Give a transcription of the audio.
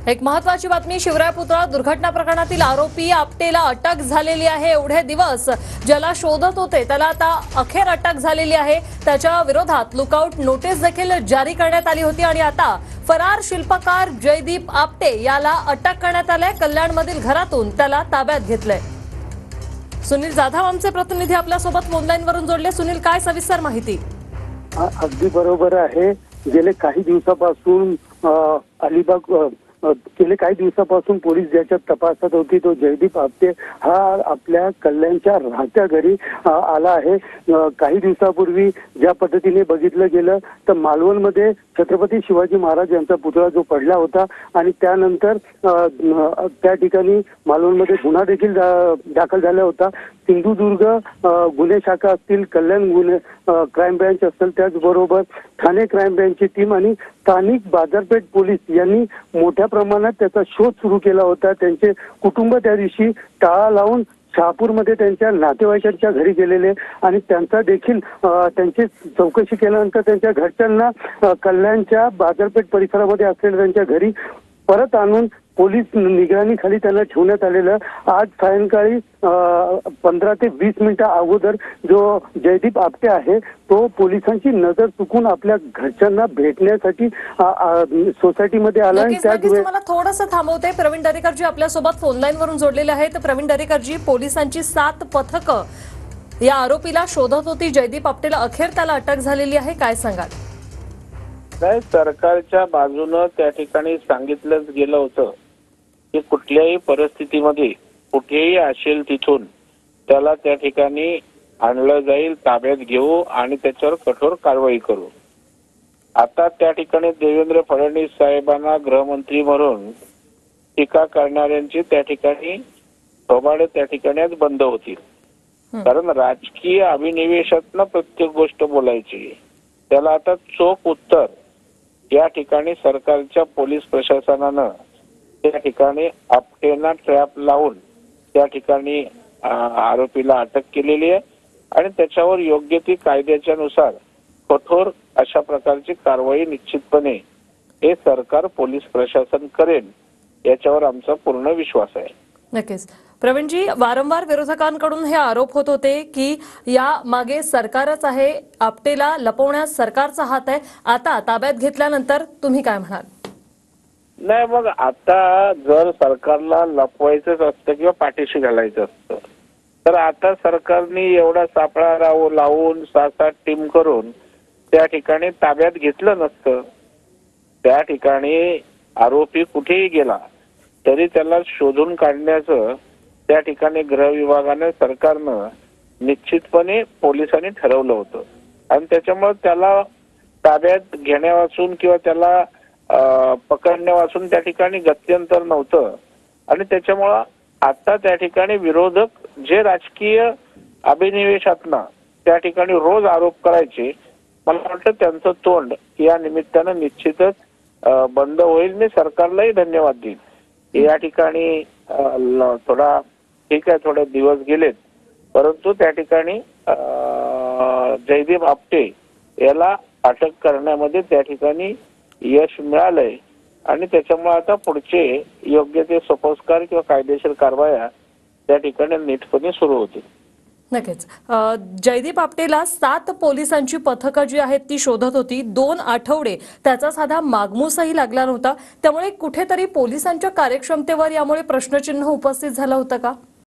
एक महत्त्वाची बातमी, शिवराय पुतळा दुर्घटना प्रकरणातील आरोपी आपटेला अटक झालेली आहे। एवढे दिवस ज्याला शोधत होते त्याला आता अखेर अटक झालेली आहे। त्याच्या विरोधात लुकआउट नोटीस देखील जारी करण्यात आली होती आणि आता फरार शिल्पकार जयदीप आपटे याला अटक करण्यात आले। कल्याणमधील घरातून त्याला ताब्यात घेतले। सुनील जाधव आमचे प्रतिनिधी आपल्या सोबत ऑनलाईन वरून जोडले। सुनील, काय सविस्तर माहिती? अगदी बरोबर आहे। गेले काही दिवसापासून पोलीस ज्याच्यात तपासात होती तो जयदीप आपटे हा आपल्या कल्याणच्या राहत्या घरी आला आहे। काही दिवसापूर्वी ज्या पद्धतीने बघितलं गेलं तर मालवणमध्ये छत्रपती शिवाजी महाराज यांचा पुतळा जो पडला होता आणि त्यानंतर त्या ठिकाणी मालवणमध्ये गुन्हा देखील दाखल झाला होता। सिंधुदुर्ग गुन्हे शाखा असतील, कल्याण गुन्हे क्राईम ब्रँच असेल, त्याचबरोबर ठाणे क्राईम ब्रँचची टीम आणि स्थानिक बाजारपेठ पोलीस यांनी मोठ्या प्रमाणात त्याचा शोध सुरू केला होता। त्यांचे कुटुंब त्या दिवशी टाळा लावून शहापूरमध्ये त्यांच्या नातेवाईकांच्या घरी गेलेले आणि त्यांचा देखील त्यांची चौकशी केल्यानंतर त्यांच्या घरच्यांना कल्याणच्या बाजारपेठ परिसरामध्ये असलेल्या त्यांच्या घरी परत आणून पोलीस निगराणीखाली त्यांना ठेवण्यात आलेलं। आज सायंकाळी 15 ते 20 मिनिटं अगोदर जो जयदीप आपटे आहे तो पोलिसांची नजर चुकून आपल्या घरच्यांना भेटण्यासाठी सोसायटीमध्ये आला। मला थोडंसं थांबवते। प्रवीण दरेकर जी आपल्या सोबत फोनलाईन वरून जोडलेले आहेत। प्रवीण दरेकर जी, पोलिसांची 7 पथकं या आरोपीला शोधत होती। जयदीप आपटेला अखेर त्याला अटक झालेली आहे, काय सांगाल? नाही, सरकारच्या बाजूनं त्या ठिकाणी सांगितलंच गेलं होतं की कुठल्याही परिस्थितीमध्ये कुठेही असेल तिथून त्याला त्या ठिकाणी आणलं जाईल, ताब्यात घेऊ आणि त्याच्यावर कठोर कारवाई करू। आता त्या ठिकाणी देवेंद्र फडणवीस साहेबांना गृहमंत्री म्हणून टीका करणाऱ्यांची त्या ठिकाणी थोबाडे त्या ठिकाणी आज बंद होतील। कारण राजकीय अभिनिवेशातनं प्रत्येक गोष्ट बोलायची, त्याला आता चोख उत्तर या ठिकाणी सरकारच्या पोलीस प्रशासनानं त्या ठिकाणी आपटेंना ट्रॅप लावून त्या ठिकाणी आरोपीला अटक केलेली आहे आणि त्याच्यावर योग्य ती कायद्याच्या नुसार कठोर अशा प्रकारची कारवाई निश्चितपणे हे सरकार पोलीस प्रशासन करेल याच्यावर आमचा पूर्ण विश्वास आहे। नक्कीच प्रवीणजी, वारंवार विरोधकांकडून हे आरोप होत होते की या मागे सरकारच आहे, आपटेला लपवण्यात सरकारचा हात आहे। आता ताब्यात घेतल्यानंतर तुम्ही काय म्हणाल? नाही, मग आता जर सरकारला लपवायचंच असतं किंवा पाठीशी घालायचं असतं तर आता सरकारने एवढा सापळा लावून 7-8 टीम करून त्या ठिकाणी ताब्यात घेतलं नसतं। त्या ठिकाणी आरोपी कुठेही गेला तरी त्याला शोधून काढण्याचं त्या ठिकाणी गृह विभागाने सरकारनं निश्चितपणे पोलिसांनी ठरवलं होतं आणि त्याच्यामुळे त्याला ताब्यात घेण्यापासून किंवा त्याला पकडण्यापासून त्या ठिकाणी गत्यंतर नव्हतं आणि त्याच्यामुळं आता त्या ठिकाणी विरोधक जे राजकीय अभिनिवेशातनं त्या ठिकाणी रोज आरोप करायचे, मला वाटतं त्यांचं तोंड या निमित्तानं निश्चितच बंद होईल। मी सरकारलाही धन्यवाद देईन। या ठिकाणी थोडा ठीक आहे, थोडे दिवस गेलेत परंतु त्या ठिकाणी जयदीप आपटे याला अटक करण्यामध्ये त्या ठिकाणी यश मिळालंय आणि त्याच्यामुळे आता पुढचे योग्य ते सोपस्कार किंवा कायदेशीर कारवाया त्या ठिकाणी नीटपणे सुरू होतील। नक्कीच जयदीप आपटेला 7 पोलिसांची पथकं जी आहेत ती शोधत होती। 2 आठवडे त्याचा साधा मागमूसही लागला नव्हता, त्यामुळे कुठेतरी पोलिसांच्या कार्यक्षमतेवर यामुळे प्रश्नचिन्ह उपस्थित झालं होतं का?